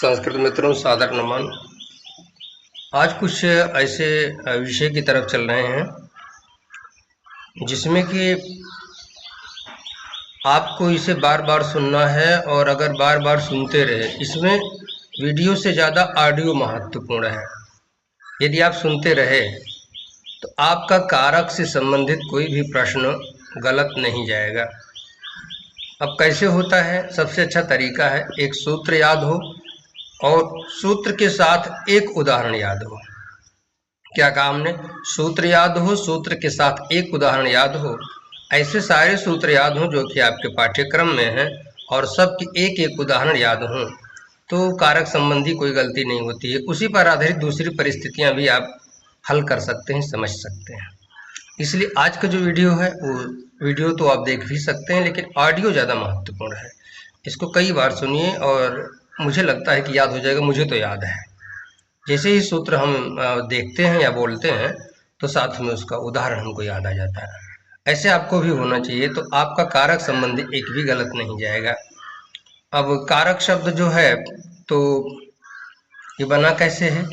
संस्कृत मित्रों सादर नमन। आज कुछ ऐसे विषय की तरफ चल रहे हैं जिसमें कि आपको इसे बार बार सुनना है, और अगर बार बार सुनते रहे, इसमें वीडियो से ज़्यादा ऑडियो महत्वपूर्ण है। यदि आप सुनते रहे तो आपका कारक से संबंधित कोई भी प्रश्न गलत नहीं जाएगा। अब कैसे होता है? सबसे अच्छा तरीका है एक सूत्र याद हो और सूत्र के साथ एक उदाहरण याद हो। क्या कहा हमने? सूत्र याद हो, सूत्र के साथ एक उदाहरण याद हो। ऐसे सारे सूत्र याद हों जो कि आपके पाठ्यक्रम में हैं और सबकी एक एक उदाहरण याद हों, तो कारक संबंधी कोई गलती नहीं होती है। उसी पर आधारित दूसरी परिस्थितियां भी आप हल कर सकते हैं, समझ सकते हैं। इसलिए आज का जो वीडियो है वो वीडियो तो आप देख भी सकते हैं, लेकिन ऑडियो ज़्यादा महत्वपूर्ण है। इसको कई बार सुनिए और मुझे लगता है कि याद हो जाएगा। मुझे तो याद है। जैसे ही सूत्र हम देखते हैं या बोलते हैं तो साथ में उसका उदाहरण हमको याद आ जाता है। ऐसे आपको भी होना चाहिए, तो आपका कारक संबंधी एक भी गलत नहीं जाएगा। अब कारक शब्द जो है तो ये बना कैसे है?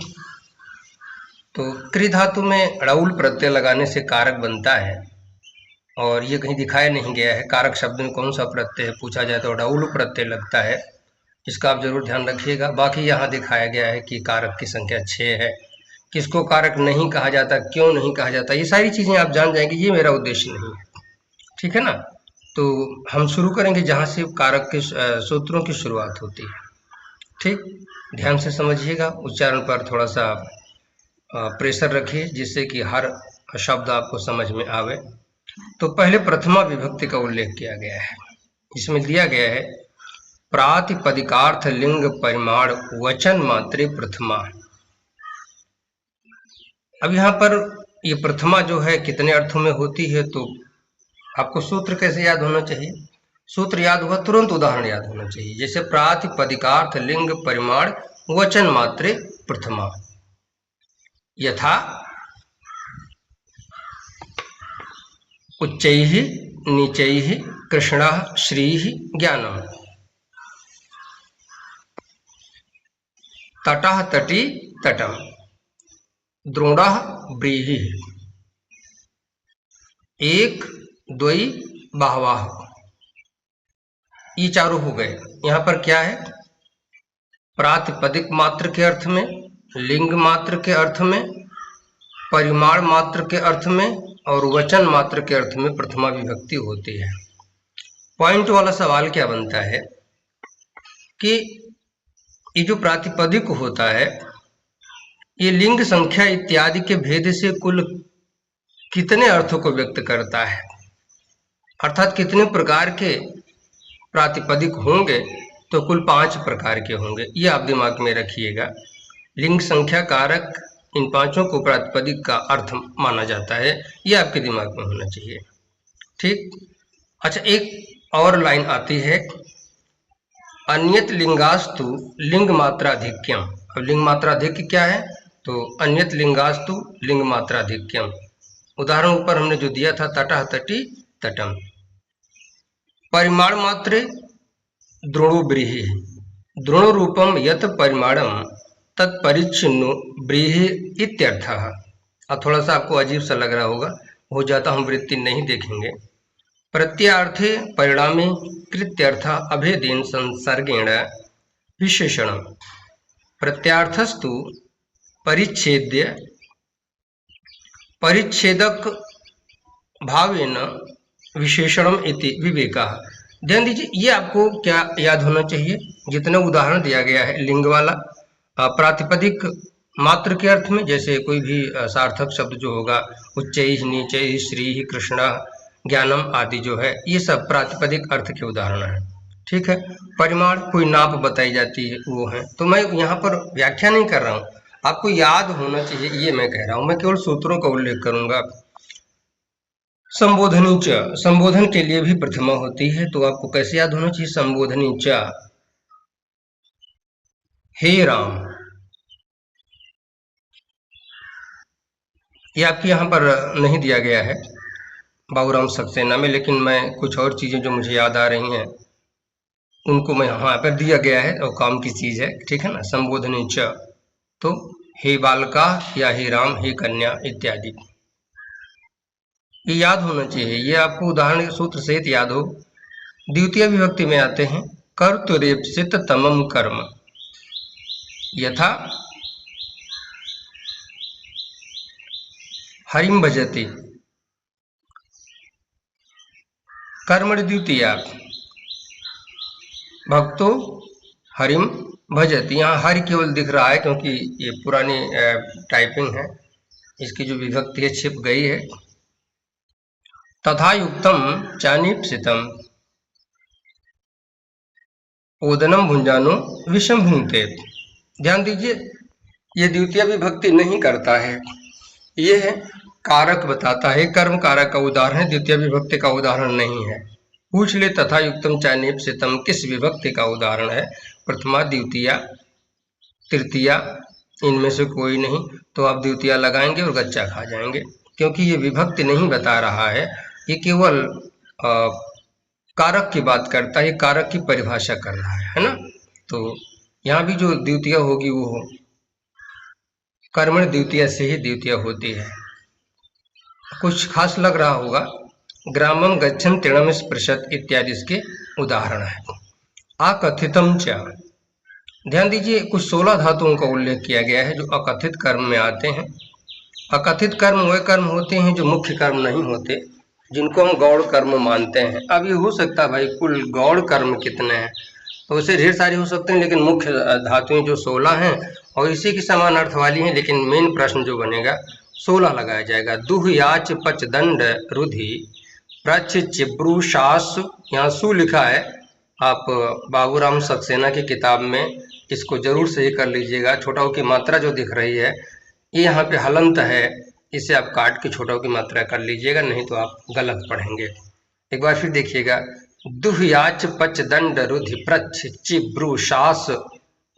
तो क्रि धातु में ड़उल प्रत्यय लगाने से कारक बनता है, और ये कहीं दिखाया नहीं गया है कारक शब्द में कौन सा प्रत्यय है। पूछा जाए तो ड़उल प्रत्यय लगता है, इसका आप जरूर ध्यान रखिएगा। बाकी यहाँ दिखाया गया है कि कारक की संख्या 6 है। किसको कारक नहीं कहा जाता, क्यों नहीं कहा जाता, ये सारी चीज़ें आप जान जाएंगे। ये मेरा उद्देश्य नहीं है, ठीक है ना। तो हम शुरू करेंगे जहाँ से कारक के सूत्रों की शुरुआत होती है। ठीक, ध्यान से समझिएगा। उच्चारण पर थोड़ा सा प्रेशर रखिए जिससे कि हर शब्द आपको समझ में आवे। तो पहले प्रथमा विभक्ति का उल्लेख किया गया है। इसमें दिया गया है प्रातिपदिकार्थ लिंग परिमाण वचन मात्रे प्रथमा। अब यहाँ पर ये प्रथमा जो है कितने अर्थों में होती है, तो आपको सूत्र कैसे याद होना चाहिए? सूत्र याद हुआ, तुरंत उदाहरण याद होना चाहिए। जैसे प्रातिपदिकार्थ लिंग परिमाण वचन मात्रे प्रथमा। यथा उच्चैः नीचैः कृष्णः श्रीः ज्ञानम्। तटः तटी तटम, द्रोणः व्रीहिः, एक द्वयी बहवः। ये चारों हो गए। यहाँ पर क्या है? प्रातिपदिक मात्र के अर्थ में, लिंग मात्र के अर्थ में, परिमाण मात्र के अर्थ में और वचन मात्र के अर्थ में प्रथमा विभक्ति होती है। पॉइंट वाला सवाल क्या बनता है कि ये जो प्रातिपदिक होता है ये लिंग संख्या इत्यादि के भेद से कुल कितने अर्थों को व्यक्त करता है, अर्थात कितने प्रकार के प्रातिपदिक होंगे। तो कुल 5 प्रकार के होंगे। ये आप दिमाग में रखिएगा। लिंग संख्या कारक इन 5 को प्रातिपदिक का अर्थ माना जाता है। ये आपके दिमाग में होना चाहिए। ठीक। अच्छा, एक और लाइन आती है अन्यत लिंगास्तु लिंग मात्राधिक्यम। अब लिंग मात्राधिक्य क्या है? तो अन्यत लिंगास्तु लिंग मात्राधिक्यम। उदाहरण ऊपर हमने जो दिया था तटः तटी तटम। परिमाण मात्रे द्रोणो व्रीहि, द्रोण रूपम यत परिमाणम तत्परिच्छिन्नो व्रीहि इत्यर्थः। अब थोड़ा सा आपको अजीब सा लग रहा होगा, हो जाता हम वृत्ति नहीं देखेंगे। प्रत्यार्थे परिणामे कृत्यर्थ अभेदेन संसर्गेण विशेषण। प्रत्यार्थस्तु परिच्छेद्य परिच्छेदक भावेन विशेषणम इति विवेकः। ध्यान दीजिए, ये आपको क्या याद होना चाहिए? जितने उदाहरण दिया गया है लिंग वाला, प्रातिपदिक मात्र के अर्थ में, जैसे कोई भी सार्थक शब्द जो होगा उच्चैः नीचैः श्रीः कृष्णः ज्ञानम आदि जो है, ये सब प्रातिपदिक अर्थ के उदाहरण हैं। ठीक है। परिमाण कोई नाप बताई जाती है, वो है। तो मैं यहाँ पर व्याख्या नहीं कर रहा हूँ, आपको याद होना चाहिए, ये मैं कह रहा हूँ। मैं केवल सूत्रों का उल्लेख करूंगा। संबोधनी च, संबोधन के लिए भी प्रथमा होती है, तो आपको कैसे याद होना चाहिए? संबोधनी च, हे राम। ये आपके यहाँ पर नहीं दिया गया है बाबूराम सक्सेना में, लेकिन मैं कुछ और चीज़ें जो मुझे याद आ रही हैं उनको मैं यहाँ पर दिया गया है और काम की चीज़ है, ठीक है ना। संबोधने च, तो हे बालका या हे राम, हे कन्या इत्यादि, ये याद होना चाहिए। ये आपको उदाहरण के सूत्र सहित याद हो। द्वितीय विभक्ति में आते हैं कर्तुरेप्सित तमम कर्म, यथा हरिम भजति, कर्मणि द्वितीया भक्तो हरिम भजति। यहाँ हरि केवल दिख रहा है क्योंकि ये पुरानी टाइपिंग है, इसकी जो विभक्ति है छिप गई है। तथा युक्तम चानीप्सितम ओदनम भुंजानो विषम भुंगते। ध्यान दीजिए, ये द्वितीय विभक्ति नहीं करता है, ये है कारक बताता है, कर्म कारक का उदाहरण है, द्वितीय विभक्ति का उदाहरण नहीं है। पूछ ले तथा युक्तम चानीप्सितम किस विभक्ति का उदाहरण है, प्रथमा, द्वितीया, तृतीया, इनमें से कोई नहीं, तो आप द्वितीया लगाएंगे और गच्चा खा जाएंगे, क्योंकि ये विभक्ति नहीं बता रहा है, ये केवल कारक की बात करता है, कारक की परिभाषा कर रहा है ना। तो यहाँ भी जो द्वितीय होगी वो कर्मण द्वितीय से ही द्वितीय होती है। कुछ खास लग रहा होगा, ग्रामम गच्छन तृणम स्पृशत इत्यादि इसके उदाहरण है। अकथितम च, ध्यान दीजिए, कुछ 16 धातुओं का उल्लेख किया गया है जो अकथित कर्म में आते हैं। अकथित कर्म वे कर्म होते हैं जो मुख्य कर्म नहीं होते, जिनको हम गौड़ कर्म मानते हैं। अब ये हो सकता है भाई कुल गौड़ कर्म कितने हैं, तो उसे ढेर सारे हो सकते हैं, लेकिन मुख्य धातुएं जो 16 हैं और इसी की समान अर्थ वाली हैं, लेकिन मेन प्रश्न जो बनेगा 16 लगाया जाएगा। दुह याच पच दंड रुधि प्रच चिब्रू शास, यहाँ सु लिखा है, आप बाबूराम सक्सेना की किताब में इसको जरूर सही कर लीजिएगा। छोटा की मात्रा जो दिख रही है ये यहाँ पे हलंत है, इसे आप काट के छोटा की मात्रा कर लीजिएगा, नहीं तो आप गलत पढ़ेंगे। एक बार फिर देखिएगा, दुहयाच पच दंड रुधि प्रच्छ चिब्रू शास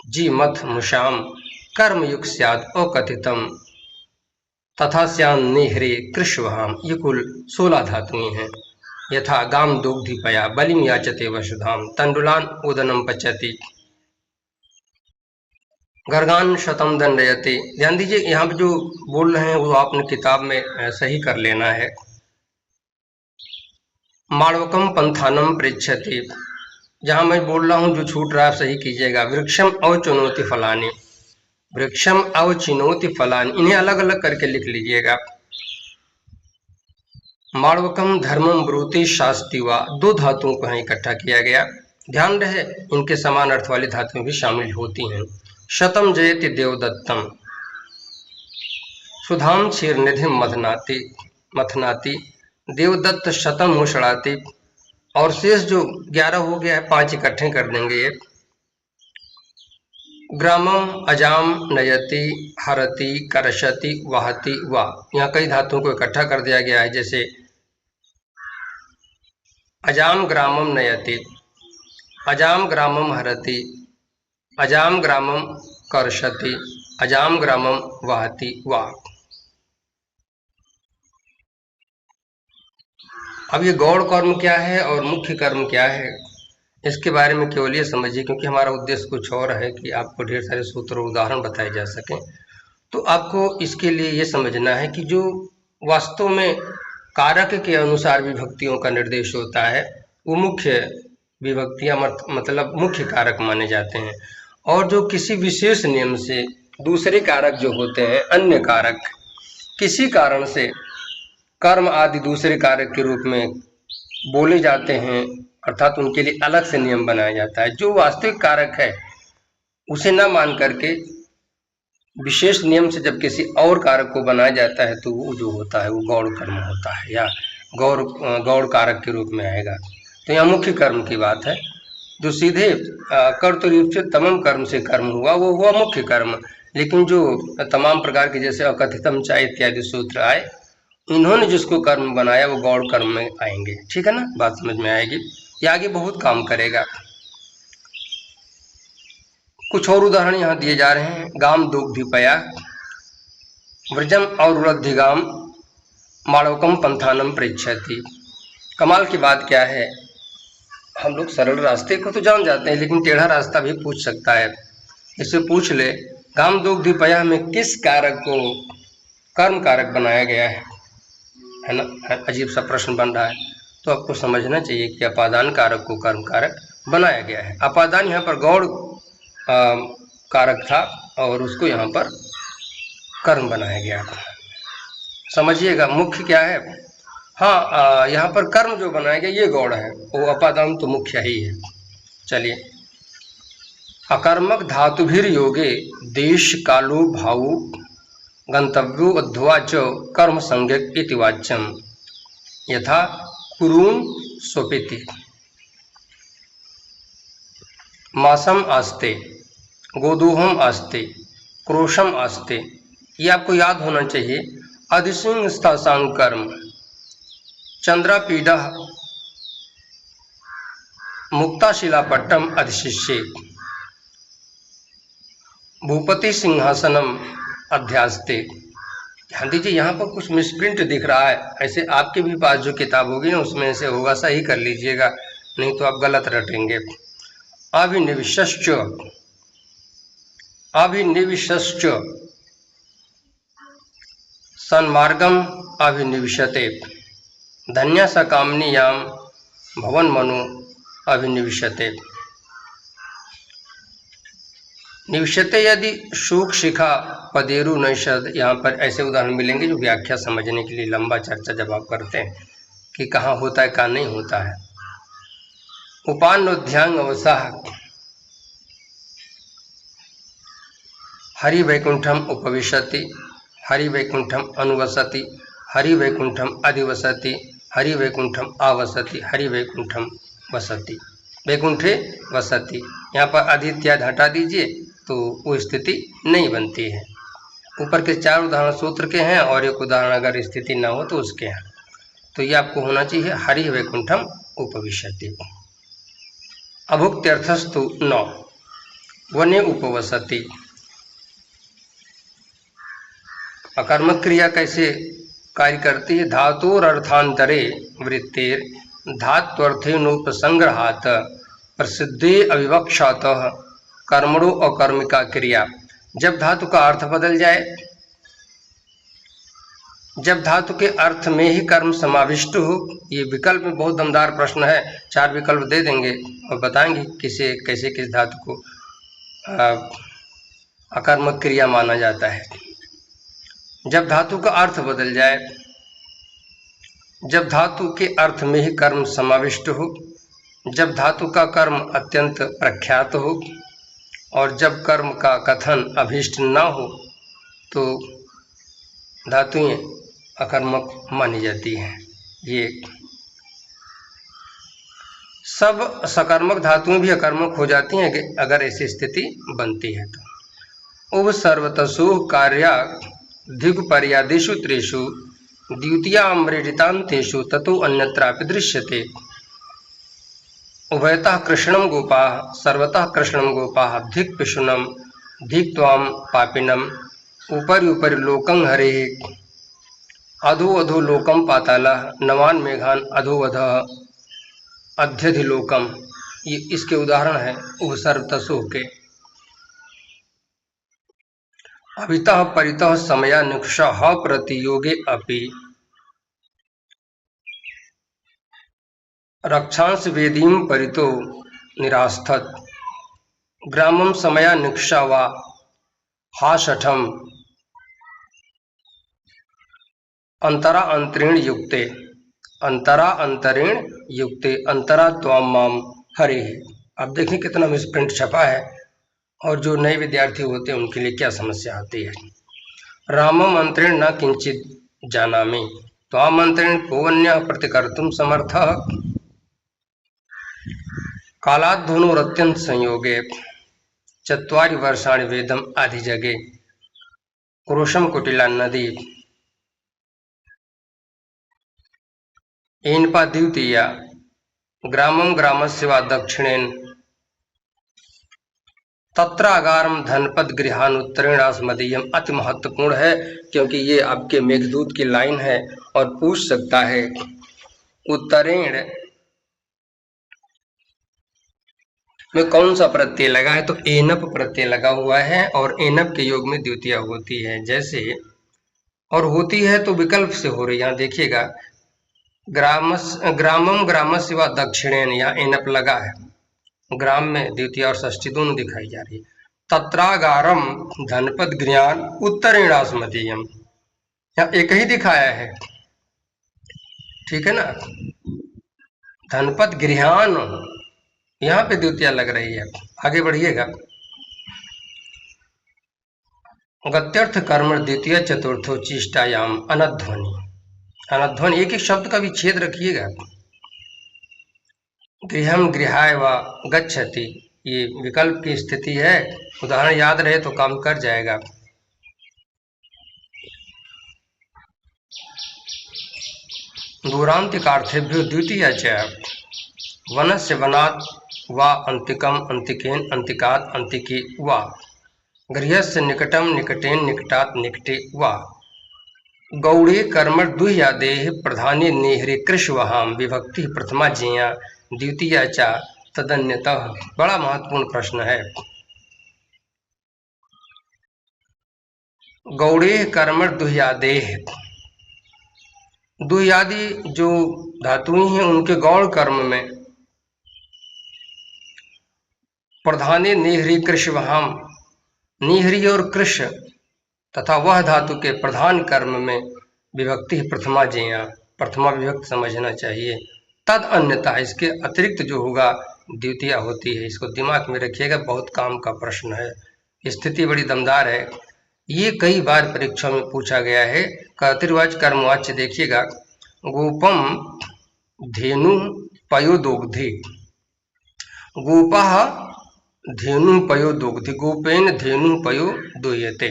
जी मथ मुशाम कर्म युग स्याद अकथितम तथा श्याम नेहरे कृष्वहाम। ये कुल 16 धातुएं हैं। यथा गाम दुग्धि पया बलिम याचते वसुधाम तंडुलान उदनम पचति गर्गान शतम दंडयते। ध्यान दीजिए, यहाँ पे जो बोल रहे हैं वो आपने किताब में सही कर लेना है। माणवकम पंथानम पृच्छति, जहाँ मैं बोल रहा हूँ जो छूट रहा है सही कीजिएगा। वृक्षम अवचुनोति फलानी, वृक्षम अवचिनोति फलानी, इन्हें अलग अलग करके लिख लीजिएगा। माणवकम धर्मम ब्रूति शास्ति वा, 2 धातुओं को इकट्ठा किया गया। ध्यान रहे इनके समान अर्थ वाली धातुएं भी शामिल होती हैं। शतम जयति देवदत्तम सुधाम क्षीरनिधि मथनाति देवदत्त शतम मुषड़ाति, और शेष जो 11 हो गया है 5 इकट्ठे कर देंगे। ये ग्रामम अजाम नयति हरति करशति वहति वा, यहाँ कई धातुओं को इकट्ठा कर दिया गया है, जैसे अजाम ग्रामम नयति, अजाम ग्रामम हरति, अजाम ग्रामम कर्षति, अजाम ग्रामम वहति वा। अब ये गौड़ कर्म क्या है और मुख्य कर्म क्या है, इसके बारे में केवल ये समझिए, क्योंकि हमारा उद्देश्य कुछ और है कि आपको ढेर सारे सूत्र और उदाहरण बताए जा सकें। तो आपको इसके लिए ये समझना है कि जो वास्तव में कारक के अनुसार विभक्तियों का निर्देश होता है वो मुख्य विभक्तियां मतलब मुख्य कारक माने जाते हैं, और जो किसी विशेष नियम से दूसरे कारक जो होते हैं, अन्य कारक, किसी कारण से कर्म आदि दूसरे कारक के रूप में बोले जाते हैं, अर्थात उनके लिए अलग से नियम बनाया जाता है। जो वास्तविक कारक है उसे न मान करके विशेष नियम से जब किसी और कारक को बनाया जाता है तो वो जो होता है वो गौड़ कर्म होता है, या गौड़ कारक के रूप में आएगा। तो यहाँ मुख्य कर्म की बात है। जो सीधे कर्तव्य से तमाम कर्म से कर्म हुआ वो हुआ मुख्य कर्म, लेकिन जो तमाम प्रकार के जैसे अकथितम चा इत्यादि सूत्र आए, इन्होंने जिसको कर्म बनाया वो गौड़ कर्म में आएंगे। ठीक है ना, बात समझ में आएगी, ये आगे बहुत काम करेगा। कुछ और उदाहरण यहाँ दिए जा रहे हैं। गाम दुग्धिपया व्रजम और वृद्धिगाम माणवकम पंथानम पृच्छति। कमाल की बात क्या है, हम लोग सरल रास्ते को तो जान जाते हैं, लेकिन टेढ़ा रास्ता भी पूछ सकता है। इसे पूछ ले, कामदोग्धिपयः में किस कारक को कर्म कारक बनाया गया है ना। अजीब सा प्रश्न बन रहा है, तो आपको समझना चाहिए कि अपादान कारक को कर्म कारक बनाया गया है। अपादान यहाँ पर गौड़ कारक था और उसको यहाँ पर कर्म बनाया गया। समझिएगा मुख्य क्या है। हाँ, यहाँ पर कर्म जो बनाया गया ये गौड़ है, वो अपादान तो मुख्य ही है। चलिए, अकर्मक धातुभिर योगे देश कालो भावो गंतव्यो अध्वा च कर्म संज्ञक इति वाच्यम यथा कुरून स्वपिति मासम आस्ते गोदोहम आस्ते क्रोशम आस्ते। ये आपको याद होना चाहिए। अधिसिंह स्थासांग कर्म चंद्रापीडा मुक्ताशिलापट्टम अधिशिष्ये भूपति सिंहासनम अध्यास्ते। ध्यान दीजिए, यहाँ पर कुछ मिसप्रिंट दिख रहा है। ऐसे आपके भी पास जो किताब होगी ना उसमें से होगा, सही कर लीजिएगा, नहीं तो आप गलत रटेंगे। अभिनिविश्च अभिनिविश्च सन्मार्गम अभिनिविशते धन्या स कामनीयाम भवन मनु अभिनिविशते। निविशते यदि शोक शिखा पदेरु नैषद। यहाँ पर ऐसे उदाहरण मिलेंगे जो व्याख्या समझने के लिए लंबा चर्चा जब आप करते हैं कि कहाँ होता है कहाँ नहीं होता है। उपान्नोध्यांग अवसाह हरि वैकुंठम उपविशति हरि वैकुंठम अनुवसति हरि वैकुंठम अधिवसति हरि वैकुंठम आवसति हरि वैकुंठम वसति वैकुंठे वसति। यहाँ पर अधित्याद हटा दीजिए तो वो स्थिति नहीं बनती है। ऊपर के 4 उदाहरण सूत्र के हैं और एक उदाहरण अगर स्थिति ना हो तो उसके हैं। तो ये आपको होना चाहिए हरि वैकुंठम उपविशति। अभुक्त्यर्थस्तु 9 वने उपवसति। अकर्मक क्रिया कैसे कार्य करती है। धातुर अर्थांतरे वृत्तिर धात्वर्थेनोपसंग्रहात् प्रसिद्धे अविवक्षातः कर्मणो अकर्मिका क्रिया। जब धातु का अर्थ बदल जाए, जब धातु के अर्थ में ही कर्म समाविष्ट हो। ये विकल्प में बहुत दमदार प्रश्न है, 4 विकल्प दे देंगे और बताएंगे किसे कैसे किस धातु को अकर्मक क्रिया माना जाता है। जब धातु का अर्थ बदल जाए, जब धातु के अर्थ में ही कर्म समाविष्ट हो, जब धातु का कर्म अत्यंत प्रख्यात हो और जब कर्म का कथन अभीष्ट न हो तो धातुएं अकर्मक मानी जाती हैं। ये सब सकर्मक धातुएं भी अकर्मक हो जाती हैं अगर ऐसी स्थिति बनती है तो। उभ सर्वतसु कार्या धिग्पर्यादेषु त्रिषु द्वितीयामृतान्तेषु ततो अन्यत्रापि दृश्यते। उभयतः कृष्णं गोपाः सर्वतः कृष्णं गोपाः धिक् पिशुनं धिक् त्वां पापिनं उपरि उपरि लोकं हरेः अधो अधो लोकं पातालः नवान् मेघान् अधोवधः अध्यधिलोकम। ये इसके उदाहरण है उभ सर्वतसु के। अभितः परितः समयानुक्षः प्रतियोगे अपि रक्षांस वेदीं परितो निरास्थत ग्रामं समयानुक्षा वा हाशठम अंतरा अंतरेण युक्ते अंतरा अंतरेण युक्ते अंतरा त्वां माम हरे। अब देखें कितना मिसप्रिंट छपा है और जो नए विद्यार्थी होते हैं उनके लिए क्या समस्या आती है। रामम अंतरेण न किंचित जानामि त्वाम अंतरेण कोऽन्यः प्रतिकर्तुं समर्थः कालाद्धुनोरत्यंत संयोगे 4 वर्षाणि वेदम आदि जगे क्रोशम कुटिला नदी एनपा द्वितीया ग्रामं ग्रामस्य वा दक्षिणेन तत्रागारम धनपद गृहानुत्तरेणास्मदीयम। अति महत्वपूर्ण है क्योंकि ये आपके मेघदूत की लाइन है और पूछ सकता है उत्तरेण में कौन सा प्रत्यय लगा है, तो एनप प्रत्यय लगा हुआ है और एनप के योग में द्वितीया होती है। जैसे और होती है तो विकल्प से हो रही है, यहाँ देखिएगा ग्रामम ग्रामस्य व दक्षिणेन, यहाँ एनप लगा है, ग्राम में द्वितीय और षष्ठी दोनों दिखाई जा रही है। तत्रागारम धनपद गृहान उत्तरेणास्मदीयम, यहाँ एक ही दिखाया है, ठीक है ना। धनपद गृहान यहाँ पे द्वितीय लग रही है। आगे बढ़िएगा। गत्यर्थ कर्म द्वितीय चतुर्थो चेष्टायाम अनध्वनि, अनध्वनि एक एक शब्द का विच्छेद रखिएगा। गृहम गृहाय व गच्छति, ये विकल्प की स्थिति है, उदाहरण याद रहे तो काम कर जाएगा। दूरांतिकार्थेभ्यो द्वितीय च, वनस्य वनात् वा अंतिकम अंतिकेन अंतिकात् अंतिके वा, गृहस्य निकटम निकटेन निकटात् निकटे वा, गौड़े कर्मण दुह्यादेह प्रधाने नेहरे कृष्वहाम विभक्ति प्रथमा ज्ञेया द्वितीया चा तदन्यतः। बड़ा महत्वपूर्ण प्रश्न है। गौड़े कर्मण दुह्यादेह, दुह्यादि जो धातुएं हैं उनके गौड़ कर्म में प्रधाने नेहरी कृष्वहाम, नेहरी और कृष्ण तथा वह धातु के प्रधान कर्म में विभक्ति प्रथमा ज्ञेया, प्रथमा विभक्त समझना चाहिए। तद अन्यथा, इसके अतिरिक्त जो होगा द्वितीय होती है। इसको दिमाग में रखिएगा, बहुत काम का प्रश्न है, स्थिति बड़ी दमदार है। ये कई बार परीक्षा में पूछा गया है। कर्तृवाच्य कर्मवाच्य देखिएगा, गोपम धेनु पयोदोग्धि, गोपः धेनु पयोदोग्धि, गोपेन धेनु पयो दोह्यते,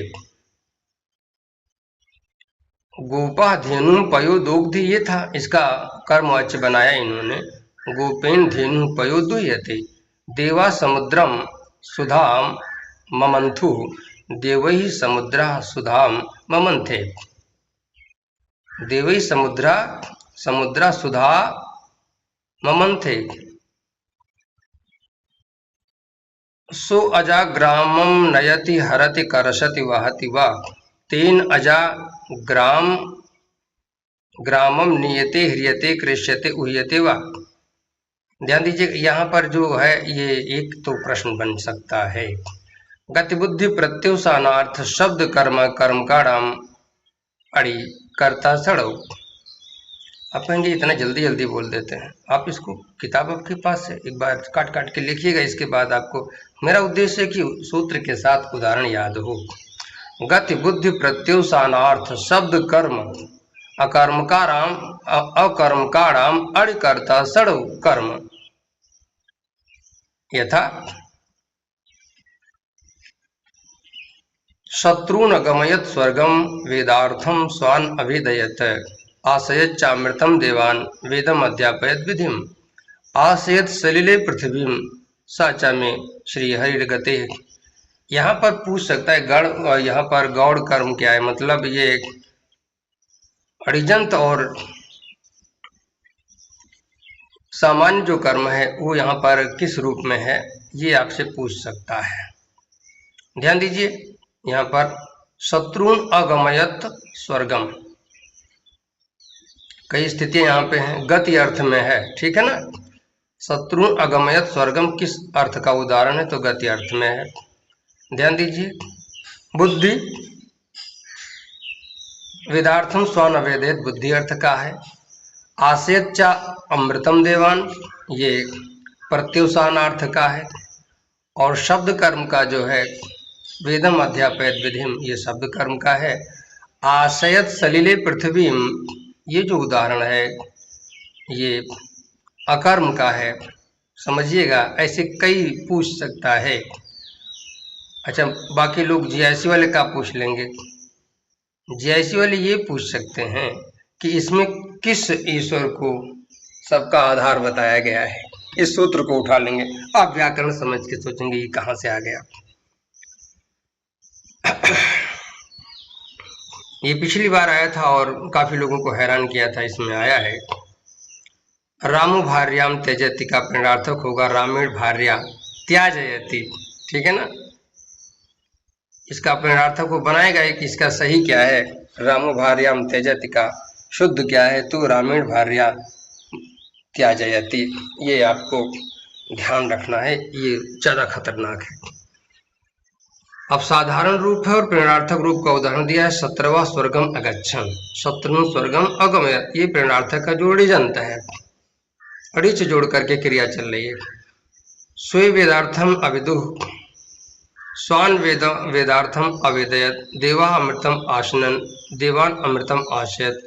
गोपा धेनु पयो दोग्धि ये था, इसका कर्मवाच्य बनाया इन्होंने, गोपेन धेनु पयो दुह्यते। देवा समुद्रम सुधाम ममंथु, देवैः समुद्रा सुधाम ममंथे, देवैः समुद्रा समुद्रा सुधा ममंथे। सो अजा ग्रामम नयति हरति करशति वहति वा, तेन अजा ग्राम ग्रामम नियते ह्रियते कृष्यते उह्यते वा। ध्यान दीजिए, यहाँ पर जो है ये एक तो प्रश्न बन सकता है। गतिबुद्धि प्रत्युसानार्थ शब्द कर्म कर्म का नाम अड़ी करता सड़ो। आप कहेंगे इतना जल्दी जल्दी बोल देते हैं, आप इसको किताब आपके पास है, एक बार काट काट के लिखिएगा। इसके बाद आपको, मेरा उद्देश्य है कि सूत्र के साथ उदाहरण याद हो। गति बुद्धि प्रत्युसानार्थ शब्द कर्म अकर्मकाराम अकर्मकाराम अड़कर्ता सड़ो कर्म, यथा शत्रुन गमयत स्वर्गम वेदार्थम स्वान अभिदयत, आशयत चामृतम देवान वेदम अध्यापयत विधिम, आशयत सलिले पृथ्वीम साचा में श्री हरिगते। यहाँ पर पूछ सकता है गण, यहाँ पर गौड़ कर्म क्या है, मतलब ये अड़िजंत और सामान्य जो कर्म है वो यहाँ पर किस रूप में है, ये आपसे पूछ सकता है। ध्यान दीजिए, यहाँ पर शत्रुन अगमयत स्वर्गम, कई स्थितियां यहाँ पे हैं, गति अर्थ में है, ठीक है ना। शत्रुन अगमयत स्वर्गम किस अर्थ का उदाहरण है, तो गति अर्थ में है। ध्यान दीजिए, बुद्धि वेदार्थम स्वान अवेदेत, बुद्धि अर्थ का है। आशयत चा अमृतम देवान, ये प्रत्युसानार्थ का है। और शब्द कर्म का जो है वेदम अध्यापयत विधिम, ये शब्द कर्म का है। आशयत सलिले पृथ्वीम, ये जो उदाहरण है ये अकर्म का है, समझिएगा। ऐसे कई पूछ सकता है। अच्छा, बाकी लोग जीआईसी वाले का पूछ लेंगे, जीआईसी वाले ये पूछ सकते हैं कि इसमें किस ईश्वर को सबका आधार बताया गया है, इस सूत्र को उठा लेंगे। आप व्याकरण समझ के सोचेंगे ये कहाँ से आ गया। ये पिछली बार आया था और काफी लोगों को हैरान किया था। इसमें आया है रामो भार्याम त्यजति का प्रेरणार्थक होगा रामेण भार्या त्याजयति, ठीक है ना। इसका प्रेरणार्थक को बनाएगा कि इसका सही क्या है। रामो भार्याम त्यजति का शुद्ध क्या है, तो रामेण भार्या त्याजयति। ये आपको ध्यान रखना है, ये ज्यादा खतरनाक है। अब साधारण रूप है और प्रेरणार्थक रूप का उदाहरण दिया है। 17वां स्वर्गम अगच्छन, 17वां स्वर्गम अगमयत, ये प्रेरणार्थक का जो अड़िजंत है, अड़िच जोड़ करके क्रिया चल रही है। स्वे वेदार्थम अविदुः, स्वान वेदार्थम अवेदयत, देवा अमृतम आशनन, देवान अमृतम आशयत,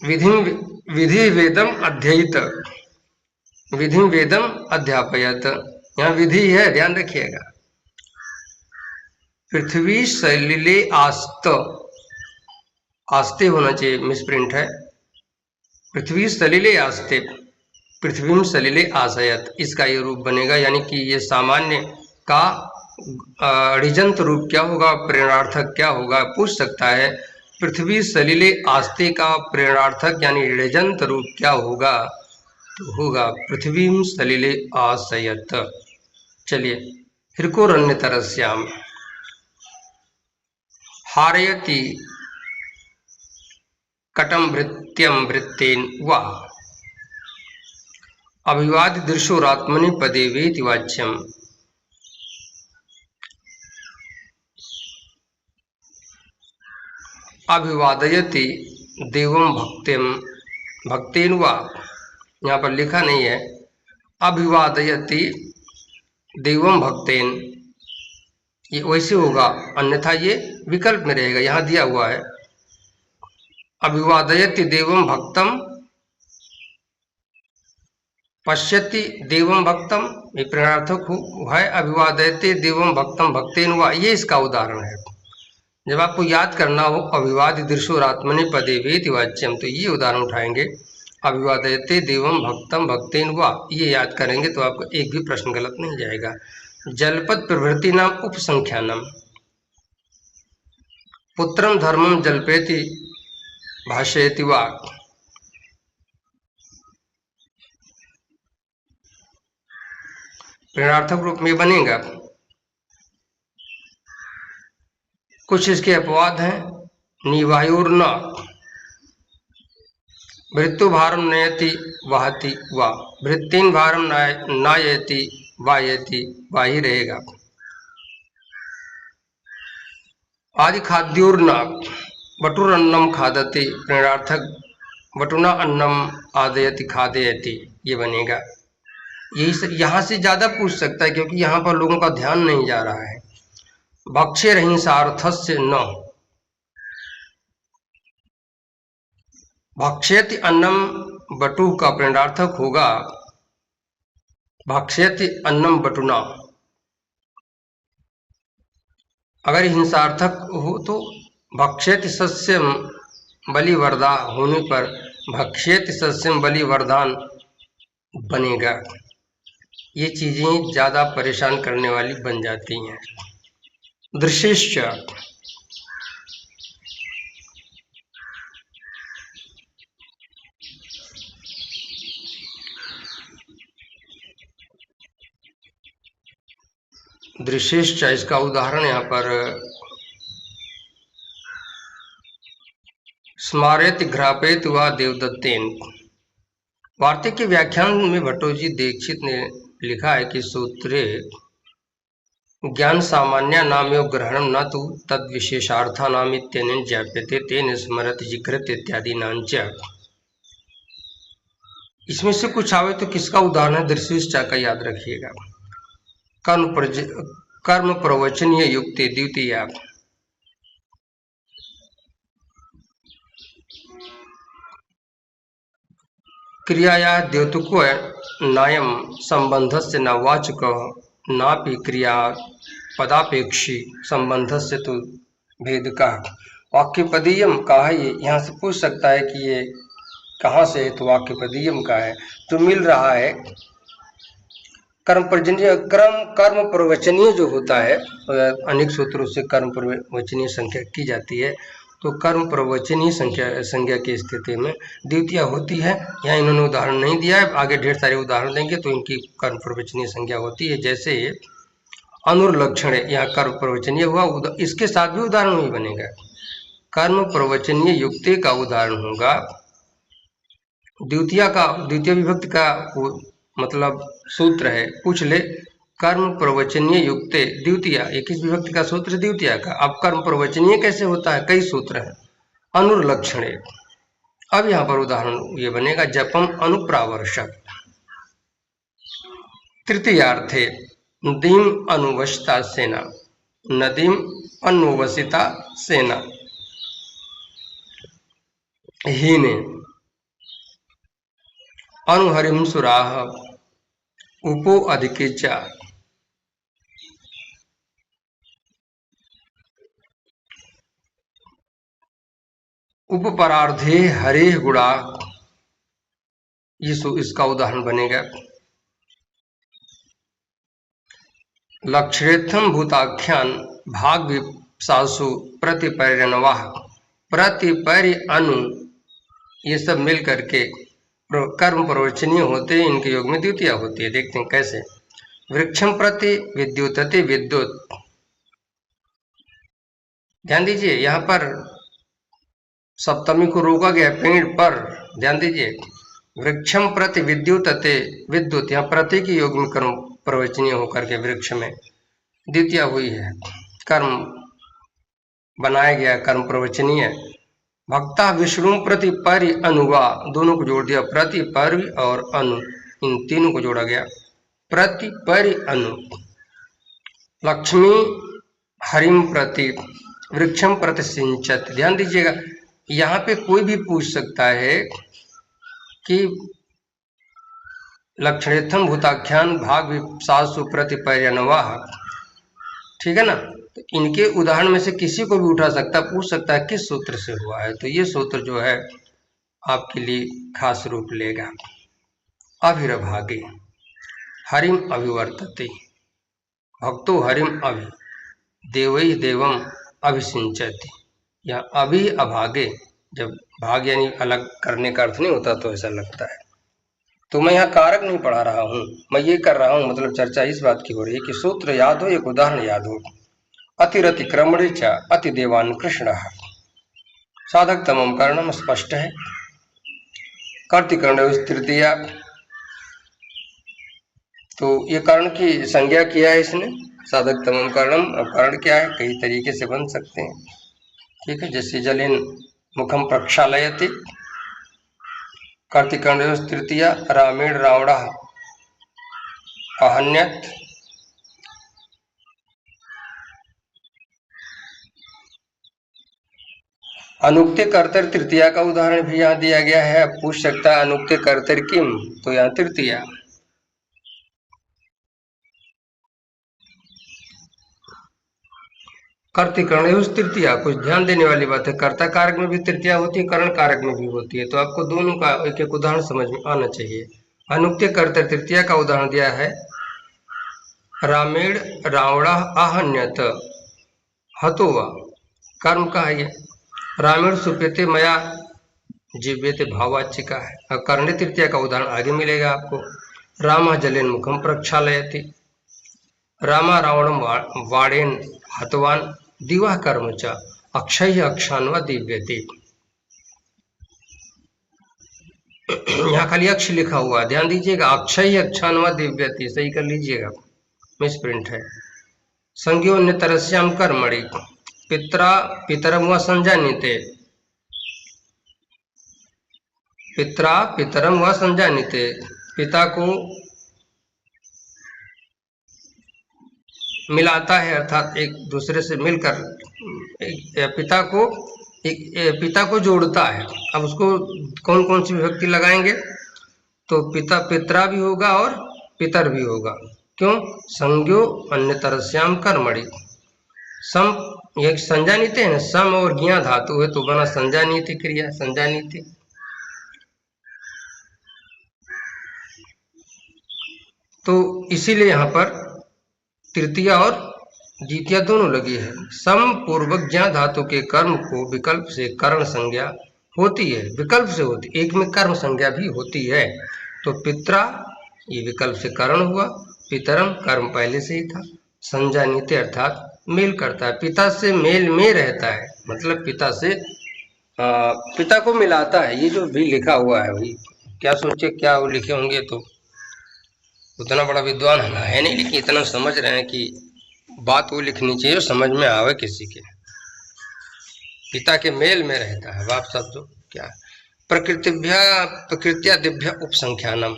विधि वेदम अध्ययित, विधि वेदम अध्यापयत। यहाँ विधि है, ध्यान रखिएगा। पृथ्वी सलिले आस्त, आस्ते होना चाहिए, मिसप्रिंट है। पृथ्वी सलिले आस्ते, पृथ्वी सलिले आशयत, इसका ये रूप बनेगा। यानी कि ये सामान्य का अड़िजंत रूप क्या होगा, प्रेरणार्थक क्या होगा, पूछ सकता है। पृथ्वी सलिले आस्ते का प्रेरणार्थक यानी अड़िजंत रूप क्या होगा, तो होगा पृथ्वी सलिले आशयत। चलिए, हिरकोरण्यतरस्याम हारयति कटम भृत्यम भृत्येन वा, अभिवाद दृशोरात्मनि पदे वेति वाच्यम। अभिवादयति देवम भक्तिम भक्तेन वा, यहाँ पर लिखा नहीं है। अभिवादयति देवम भक्तेन, ये वैसे होगा, अन्यथा ये विकल्प में रहेगा, यहाँ दिया हुआ है। अभिवादयति देवम भक्तम पश्यति देवम भक्तम, ये प्रेरणार्थक है। अभिवादयति देवम भक्तम भक्तेन वा, ये इसका उदाहरण है। जब आपको याद करना हो अभिवाद दृशोरात्मनि पदे वेति वाच्यम, तो ये उदाहरण उठाएंगे। अभिवादयते देवम भक्तम भक्तेन वा, ये याद करेंगे तो आपको एक भी प्रश्न गलत नहीं जाएगा। जलपद प्रवृत्ति नाम उपसंख्यानम, पुत्रम धर्मम जल्पेति भाषयति वा, प्रेरणार्थक रूप में बनेगा। कुछ इसके अपवाद हैं। निवायुर्न, भृत्यु भारम नयति वाहति वा, भृत्येन भारम नायति वायति, वाही रहेगा। आदि खाद्योर्न, बटुरन्नम खादति, प्रेरणार्थक बटुना अन्नम आदयति खादयति, ये बनेगा। यही यहाँ से ज्यादा पूछ सकता है, क्योंकि यहाँ पर लोगों का ध्यान नहीं जा रहा है। भक्ष्यरहिंसार्थस्य न, भक्ष्यति अन्नम बटु का प्रेरणार्थक होगा भक्ष्यति अन्नम बटुना। अगर हिंसार्थक हो तो भक्ष्यति सस्यम बलिवर्धा होने पर भक्ष्यति सस्यम बलिवर्धान बनेगा। ये चीजें ज्यादा परेशान करने वाली बन जाती हैं। दृश्यश्च, दृश्यश्च, इसका उदाहरण यहाँ पर स्मारयत घ्रापेत व देवदत्तेन। वार्तिक के व्याख्यान में भट्टोजी दीक्षित ने लिखा है कि सूत्रे ज्ञान सामान्य नामयोग ग्रहणम न तो तद विशेषार्था नाम इत्यनेन ज्ञाप्यते तेन स्मरत जिघ्रत इत्यादि नांच। इसमें से कुछ आवे तो किसका उदाहरण है, दृश्यश्च का याद रखिएगा। कर्म प्रवचनीय युक्ति द्वितीय, क्रियाया द्योतको नायम संबंधस्य न वाचक नापि क्रिया पदापेक्षी संबंधस्य तो भेद का। वाक्यपदीयम का है ये, यहाँ से पूछ सकता है कि ये कहाँ से है, तो वाक्यपदीयम का है। तो मिल रहा है कर्म प्रवचनीय जो होता है, अनेक सूत्रों से कर्म प्रवचनीय संख्या की जाती है। तो कर्म प्रवचनीय संज्ञा की स्थिति में द्वितीय होती है। यहाँ इन्होंने उदाहरण नहीं दिया है, आगे ढेर सारे उदाहरण देंगे तो इनकी कर्म प्रवचनीय संज्ञा होती है। जैसे अनुर्लक्षण, यहाँ कर्म प्रवचनीय हुआ, इसके साथ भी उदाहरण नहीं बनेगा। कर्म प्रवचनीय युक्ति का उदाहरण होगा द्वितीय विभक्ति का मतलब सूत्र है, पूछ ले कर्म प्रवचनीय युक्ते द्वितीय, एक ही विभक्ति का सूत्र द्वितीय का। अब कर्म प्रवचनीय कैसे होता है, कई सूत्र हैं। अनुर्लक्षणे, अब यहाँ पर उदाहरण ये बनेगा जपम अनुप्रावर्षक। तृतीयार्थे नदीम अनुवसिता सेना, नदीम अनुवसिता सेना हीने अनुहरिम सुराह उपो अधिकेचा। उपपरार्धे हरे गुणा, इसका उदाहरण बनेगा लक्षणेत्थम भूताख्यान भाग विप्सासु प्रतिपर्यनवाह, प्रतिपर्य अनु, ये सब मिल करके कर्म प्रवचनीय होते हैं, इनके योग में द्वितीय होती है। देखते हैं कैसे। वृक्षम प्रति विद्युतति विद्युत, ध्यान दीजिए यहाँ पर सप्तमी को रोका गया, पेड़ पर, ध्यान दीजिए। वृक्षम प्रति विद्युतते विद्युत, यहाँ प्रति के योग में कर्म प्रवचनीय होकर के वृक्ष में द्वितीय हुई है, कर्म बनाया गया, कर्म प्रवचनीय। भक्ता विष्णु प्रति परि अनुवा, दोनों को जोड़ दिया, प्रति परि और अनु, इन तीनों को जोड़ा गया, प्रति परि अनु। लक्ष्मी हरिम प्रति वृक्षम प्रति सिंचत, ध्यान दीजिएगा यहाँ पे कोई भी पूछ सकता है कि लक्षणेत्थम भूताख्यान भाग विप्सासु प्रतिपर्यनवाह, ठीक है ना। तो इनके उदाहरण में से किसी को भी उठा सकता, पूछ सकता है किस सूत्र से हुआ है। तो ये सूत्र जो है आपके लिए खास रूप लेगा। अभिर्भागे हरिम अभिवर्तते, भक्तो हरिम अभि देवै देवम अभिसिंचति। या अभी अभागे, जब भाग यानी अलग करने का अर्थ नहीं होता तो ऐसा लगता है। तो मैं यहाँ कारक नहीं पढ़ा रहा हूँ, मैं ये कर रहा हूँ, मतलब चर्चा इस बात की हो रही है कि सूत्र याद हो, एक उदाहरण याद हो। अतिरति क्रमणे च अति देवान कृष्ण, साधक तमम कर्णम स्पष्ट है। कर्तिकर्ण तृतीया, तो ये कर्ण की संज्ञा किया है इसने, साधक तमम कर्णम। अब कर्ण क्या है, कई तरीके से बन सकते हैं, ठीक है। जैसे जलिन मुखम प्रक्षालयति, कर्तिकर्ण तृतीया, रामेण रावण अहन्यत, अनुक्ते कर्तर तृतीया का उदाहरण भी यहाँ दिया गया है। पूछ सकता है अनुक्ते कर्तर किम, तो यहाँ तृतीया। कर्तिकर्ण तृतीया, कुछ ध्यान देने वाली बात है, कर्ता कारक में भी तृतीया होती है, कर्ण कारक में भी होती है, तो आपको दोनों का एक एक उदाहरण समझ में आना चाहिए। अनुक्ते कर्तर तृतीया का उदाहरण दिया है रामेण रावण आहन्यत हतोवा, कर्म का है ये। रामेण सुप्यते मया जीव्यते भाववाच्य का है। और कर्ण तृतीया का उदाहरण आगे मिलेगा आपको। राम जलेन मुखम प्रक्षालयति, रामा रावणम वाणेन हतवान दिवा कर्म च अक्षय अक्षान्वा दिव्यते। यहाँ खाली अक्ष लिखा हुआ, ध्यान दीजिएगा, अक्षय अक्षान्वा दिव्यते, सही कर लीजिएगा, मिस प्रिंट है। संज्ञोन्य तरस्याम कर्मणि पित्रा पितरम व संजानीते, पित्रा पितरम व संजानीते, पिता को मिलाता है, अर्थात एक दूसरे से मिलकर पिता को जोड़ता है। अब उसको कौन कौन सी विभक्ति लगाएंगे, तो पिता पितरा भी होगा और पितर भी होगा। क्यों, संज्ञो अन्यतरस्याम कर्मणि, सम ये संजानीते है ना, सम और ज्ञा धातु है तो बना संजानीति क्रिया, संजानीति। तो इसीलिए यहाँ पर तृतीया और द्वितीया दोनों लगी है। सम पूर्वक ज्ञा धातु के कर्म को विकल्प से कर्ण संज्ञा होती है, विकल्प से होती, एक में कर्म संज्ञा भी होती है। तो पित्रा ये विकल्प से कर्ण हुआ, पितरम कर्म पहले से ही था, संजानीते अर्थात मेल करता है, पिता से मेल में रहता है, मतलब पिता से पिता को मिलाता है। ये जो भी लिखा हुआ है भाई क्या सोचे क्या वो लिखे होंगे, तो उतना बड़ा विद्वान है नहीं, लेकिन इतना समझ रहे हैं कि बात वो लिखनी चाहिए समझ में आवे किसी के। पिता के मेल में रहता है, बाप सब तो क्या प्रकृत्या दिव्य उपसंख्यानम,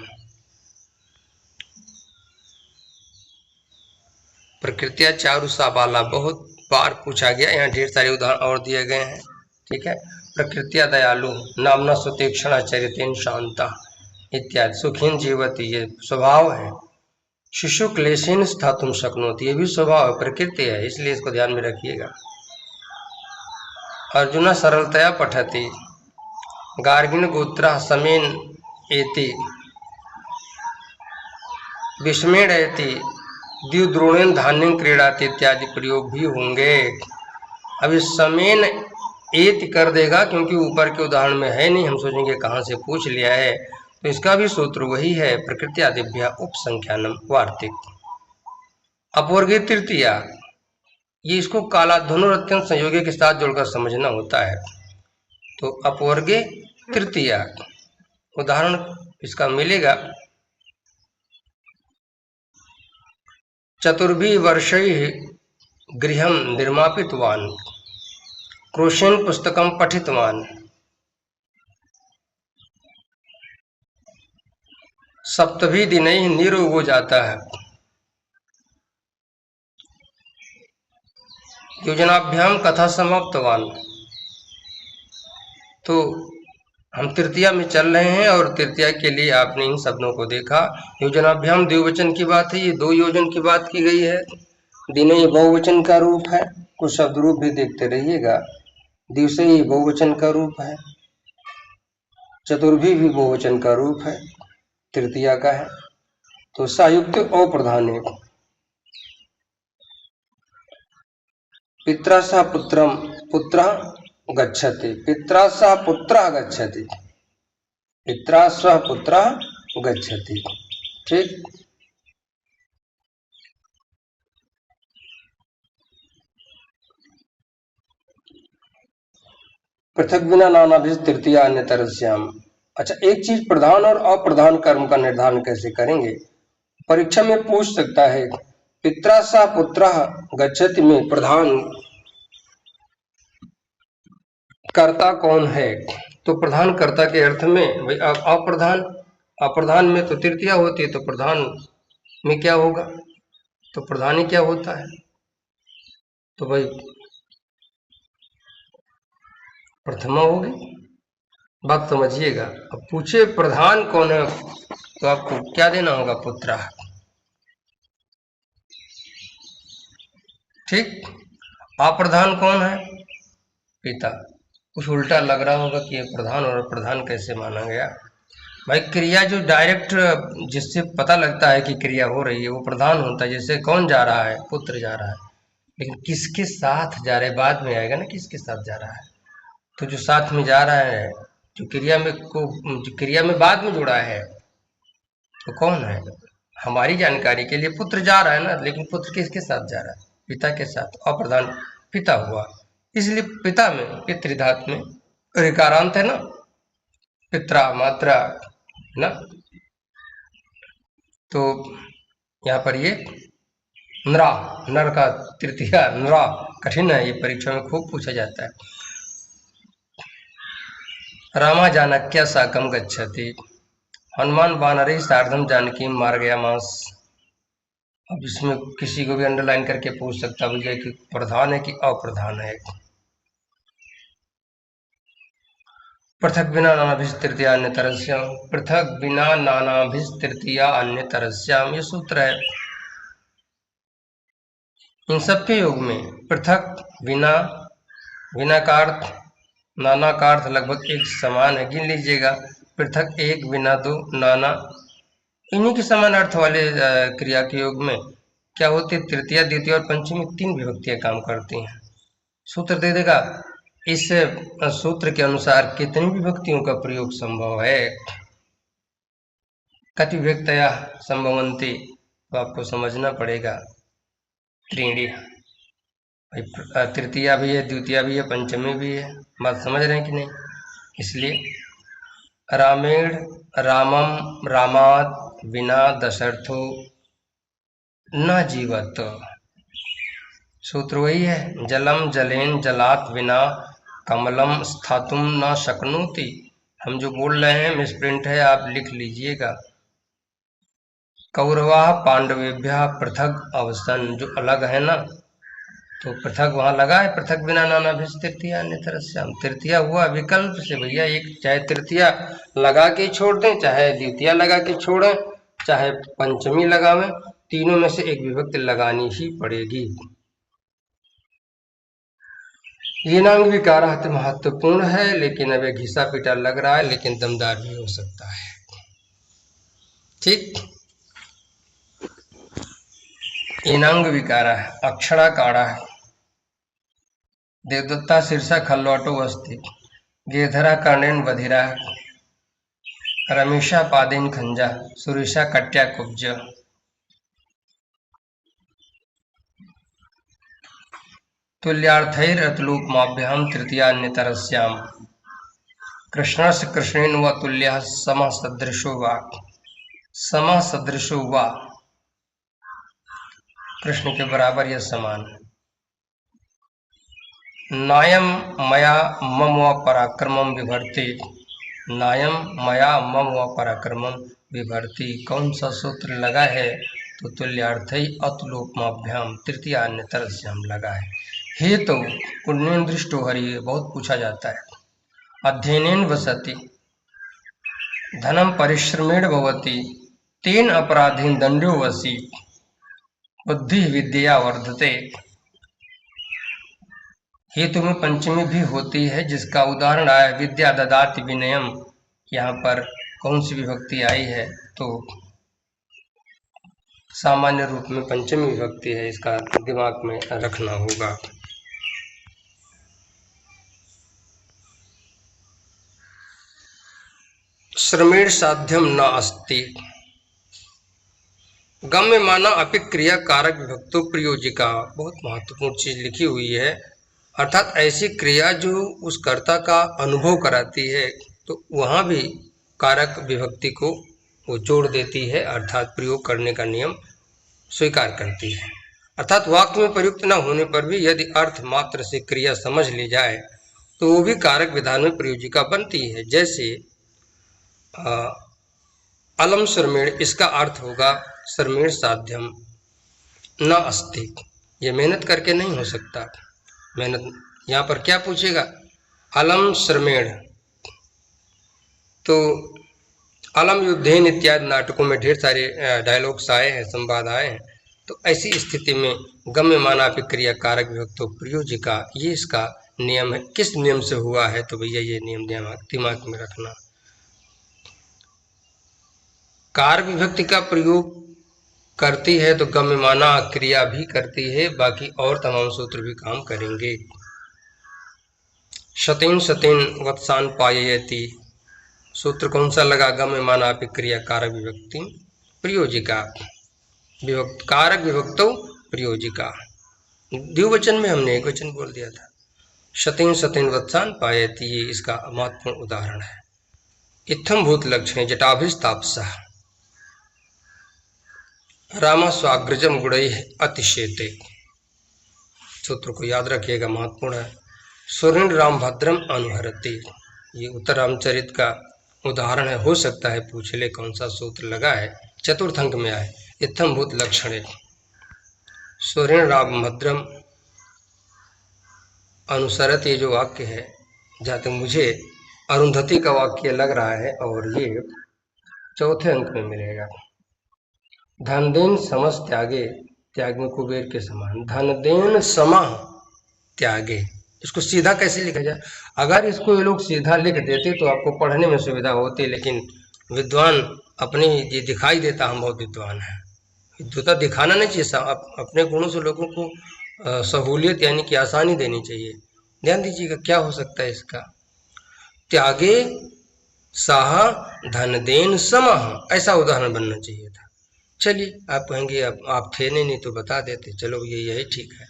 प्रकृत्या चारु साबाला बहुत बार पूछा गया, यहाँ ढेर सारे उदाहरण और दिए गए हैं। ठीक है, प्रकृत्या दयालु, नामना सुतीक्षणा चरितेन शांता इत्यादि, सुखीन जीवती ये स्वभाव है। शिशु क्लेशेन स्थातुम शक्नोति, ये भी स्वभाव है, प्रकृति है, इसलिए इसको ध्यान में रखिएगा। अर्जुन सरलतया पठति, गार्गिन गोत्र समेन एति विस्मेण एति द्युद्रोणेन धान्यं क्रीड़ाति इत्यादि प्रयोग भी होंगे। अब इस समेन एति कर देगा क्योंकि ऊपर के उदाहरण में है नहीं, हम सोचेंगे कहाँ से पूछ लिया है, तो इसका भी सूत्र वही है, प्रकृति आदिभ्य उपसंख्यानम वार्तिक। अपवर्गे तृतीया, ये इसको काला धनुरत्यंत संयोगी के साथ जोड़कर समझना होता है। तो अपवर्गे तृतीया उदाहरण इसका मिलेगा, चतुर्भि वर्षैः गृहं निर्मापितवान्, क्रोशेन पुस्तकं पठितवान्, सप्तभी दिनैः निरोगो जाता है, योजनाभ्याम कथा समाप्तवान। तो हम तृतीया में चल रहे हैं और तृतीया के लिए आपने इन शब्दों को देखा। योजनाभ्याम द्विवचन की बात है, ये 2 योजन की बात की गई है। दिन ये बहुवचन का रूप है, कुछ शब्द रूप भी देखते रहिएगा। दिवसे ये बहुवचन का रूप है, चतुर्भी भी बहुवचन का रूप है, तृतीया का है। तो सायुक्त अप्रधान है, पित्रा सह पुत्रम पुत्र गच्छति, पित्रा सह पुत्र गच्छति, पित्रा सह पुत्र गच्छति। ठीक, पृथक बिना नानाभिज तृतीया अन्यतरस्याम। अच्छा, एक चीज प्रधान और अप्रधान कर्म का निर्धारण कैसे करेंगे, परीक्षा में पूछ सकता है। पित्रा सह पुत्र गच्छति में प्रधान कर्ता कौन है, तो प्रधान कर्ता के अर्थ में भाई अप्रधान में तो तृतीया होती है, तो प्रधान में क्या होगा, तो प्रधान ही क्या होता है, तो भाई प्रथमा होगी। बात समझिएगा। अब पूछे प्रधान कौन है, तो आपको क्या देना होगा, पुत्र। ठीक, अप्रधान कौन है, पिता। कुछ उल्टा लग रहा होगा कि ये प्रधान और प्रधान कैसे माना गया। भाई क्रिया जो डायरेक्ट जिससे पता लगता है कि क्रिया हो रही है वो प्रधान होता है। जैसे कौन जा रहा है, पुत्र जा रहा है, लेकिन किसके साथ जा रहे, बाद में आएगा ना किसके साथ जा रहा है। तो जो साथ में जा रहा है, जो क्रिया में बाद में जुड़ा है, तो कौन है, हमारी जानकारी के लिए पुत्र जा रहा है ना, लेकिन पुत्र किसके साथ जा रहा है, पिता के साथ। अप्रधान पिता हुआ, इसलिए पिता में पितृधात में ऋकारांत है ना, पित्रा मात्रा ना, तो यहाँ पर ये नरा, नर का तृतीया नरा कठिन है, ये परीक्षा में खूब पूछा जाता है। रामा जानक्या साकम गच्छति, हनुमान वानरे सार्धम जानकी मार गया मांस। अब इसमें किसी को भी अंडरलाइन करके पूछ सकता भैया कि प्रधान है कि अप्रधान है। पृथक बिना नानाभिज तृतीया अन्य तरस्याम, पृथक बिना नानाभिज तृतीया अन्य तरस्याम, ये सूत्र है। इन सबके योग में पृथक बिना, बिना का अर्थ, नाना का अर्थ लगभग एक समान है, गिन लीजिएगा। पृथक एक, बिना दो, नाना, इन्हीं के समान अर्थ वाले क्रिया के योग में क्या होती है, तृतीया, द्वितीय और पंचमी 3 विभक्तियां काम करती हैं। सूत्र दे देगा। इस सूत्र के अनुसार कितनी विभक्तियों का प्रयोग संभव है? कति विभक्तया संभवन्ति, तो आपको समझना पड़ेगा। त्रीणी, तृतीया भी है, द्वितीया भी है, पंचमी भी है। बात समझ रहे हैं कि नहीं? इसलिए रामेण रामम रामात विना दशरथो न जीवत। सूत्र वही है, जलम जलेन जलात विना कमलम स्थातुम न शक्नोति। हम जो बोल रहे हैं मिसप्रिंट है, आप लिख लीजिएगा। कौरवा पांडवेभ्य पृथक अवसन, जो अलग है ना, तो पृथक वहां लगा है, पृथक बिना नाना भी तृतीया अन्यतरस्याम। तृतीया हुआ विकल्प से भैया, एक चाहे तृतीया लगा के छोड़ दें, चाहे द्वितीया लगा के छोड़ें, चाहे पंचमी लगावें, तीनों में से एक विभक्ति लगानी ही पड़ेगी। येनांग विकार अति महत्वपूर्ण है, लेकिन अब घिसा पीटा लग रहा है, लेकिन दमदार भी हो सकता है। ठीक, येनांग विकारा है, अक्षराकाड़ा है। देवदत्ता शीर्षा खल्लौटो अस्ति, गेधरा कर्णेन बधिरा, रमेशा पादेन खंजा, सुरेशा कट्या कुब्ज। तुल्यार्थैरतलोपमाभ्याम तृतीयान्यतरस्याम, कृष्णस्य कृष्णेन व तुल्यः समः सदृशो वा, समः सदृशो वा, कृष्ण के बराबर या समान। नायम मया मम व पराक्रमम विभर्ति, नायम मया मम व पराक्रमम विभर्ति। कौन सा सूत्र लगा है? तो तुल्यार्थै अतुलोपमाभ्याम तृतीयान्यतरस्याम लगा है। हे तो पुण्येन दृष्टो हरि, बहुत पूछा जाता है। अध्ययनेन वसति, धनम परिश्रमेण भवति, तेन अपराधेन दंडो वसी, बुद्धि विद्या वर्धते। हेतु में पंचमी भी होती है, जिसका उदाहरण आया विद्या ददाति विनयम। यहाँ पर कौन सी विभक्ति आई है? तो सामान्य रूप में पंचमी विभक्ति है, इसका दिमाग में रखना होगा। श्रमेण साध्यम न अस्ति, गम्य माना अपि क्रिया कारक विभक्तो प्रयोजिका। बहुत महत्वपूर्ण चीज लिखी हुई है, अर्थात ऐसी क्रिया जो उस कर्ता का अनुभव कराती है, तो वहाँ भी कारक विभक्ति को वो जोड़ देती है, अर्थात प्रयोग करने का नियम स्वीकार करती है। अर्थात वाक्य में प्रयुक्त न होने पर भी यदि अर्थ मात्र से क्रिया समझ ली जाए तो वो भी कारक विधान में प्रयोजिका बनती है। जैसे अलम श्रमेण, इसका अर्थ होगा श्रमेण साध्यम न अस्ति, ये मेहनत करके नहीं हो सकता। मेहनत यहाँ पर क्या पूछेगा? अलम श्रमेण, तो अलम युद्धेन इत्यादि नाटकों में ढेर सारे डायलॉग्स आए हैं, संवाद आए हैं। तो ऐसी स्थिति में गम्य माना क्रिया कारक विभक्तो प्रयोजिका, ये इसका नियम है। किस नियम से हुआ है? तो भैया ये नियम दिमाग में रखना। कारक विभक्ति का प्रयोग करती है तो गम्य माना क्रिया भी करती है, बाकी और तमाम सूत्र भी काम करेंगे। शतेन शतेन वत्सान पाययति, सूत्र कौन सा लगा? गम्य माना क्रिया कारक विभक्ति प्रयोजिका, कारक विभक्तो प्रयोजिका। द्विवचन में हमने एक वचन बोल दिया था। शतेन शतेन वत्सान पाययति, ये इसका महत्वपूर्ण उदाहरण है। इत्थम भूत लक्षणे जटाभिस्तापसः, रामा स्वाग्रजम गुणैः अतिशेते। सूत्र को याद रखिएगा, महत्वपूर्ण है। सुरेण राम भद्रम अनुहरति, ये उत्तर रामचरित का उदाहरण है। हो सकता है पूछ ले कौन सा सूत्र लगा है, चतुर्थ अंक में आए। इत्थम भूत लक्षणे सुरेण राम भद्रम अनुसरत, ये जो वाक्य है, जहाँ तक मुझे अरुंधति का वाक्य लग रहा है, और ये चौथे अंक में मिलेगा। धनदेन समस त्यागे, त्याग में कुबेर के समान। धनदेन समः त्यागे, इसको सीधा कैसे लिखा जाए? अगर इसको ये लोग सीधा लिख देते तो आपको पढ़ने में सुविधा होती, लेकिन विद्वान अपनी ये दिखाई देता हम बहुत विद्वान हैं, विद्वता दिखाना नहीं चाहिए, अपने गुणों से लोगों को सहूलियत यानी कि आसानी देनी चाहिए। ध्यान दीजिएगा क्या हो सकता है इसका। त्यागे साहा धन देन समह, ऐसा उदाहरण बनना चाहिए था। चलिए आप कहेंगे अब आप थे नहीं तो बता देते, चलो ये यही ठीक है।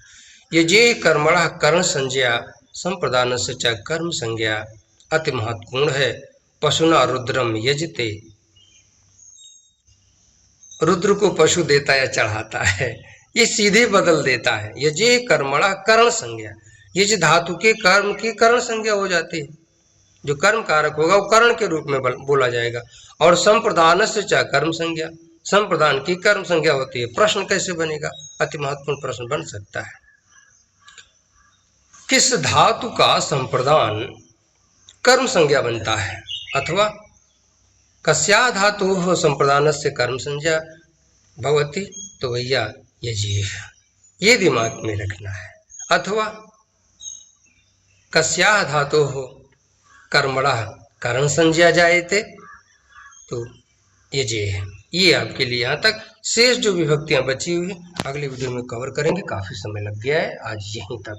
ये जे कर्मणः कर्ण संज्ञा संप्रदान से च कर्म संज्ञा अति महत्वपूर्ण है। पशुना रुद्रम यजते, रुद्र को पशु देता या चढ़ाता है, ये सीधे बदल देता है। यजे कर्मणः कर्ण संज्ञा, यज धातु के कर्म की कर्ण संज्ञा हो जाती है, जो कर्म कारक होगा वो कर्ण के रूप में बोला जाएगा। और संप्रदान से च कर्म संज्ञा, संप्रदान की कर्म संज्ञा होती है। प्रश्न कैसे बनेगा, अति महत्वपूर्ण प्रश्न बन सकता है। किस धातु का संप्रदान कर्म संज्ञा बनता है, अथवा कस्या धातु संप्रदान से कर्म संज्ञा भवती, तो भैया ये जीव, ये दिमाग में रखना है। अथवा कस्या धातु कर्मणः कर्ण संज्ञा जायते, तो ये जे है। ये आपके लिए यहाँ तक। शेष जो विभक्तियाँ बची हुई अगली वीडियो में कवर करेंगे, काफ़ी समय लग गया है आज, यहीं तक।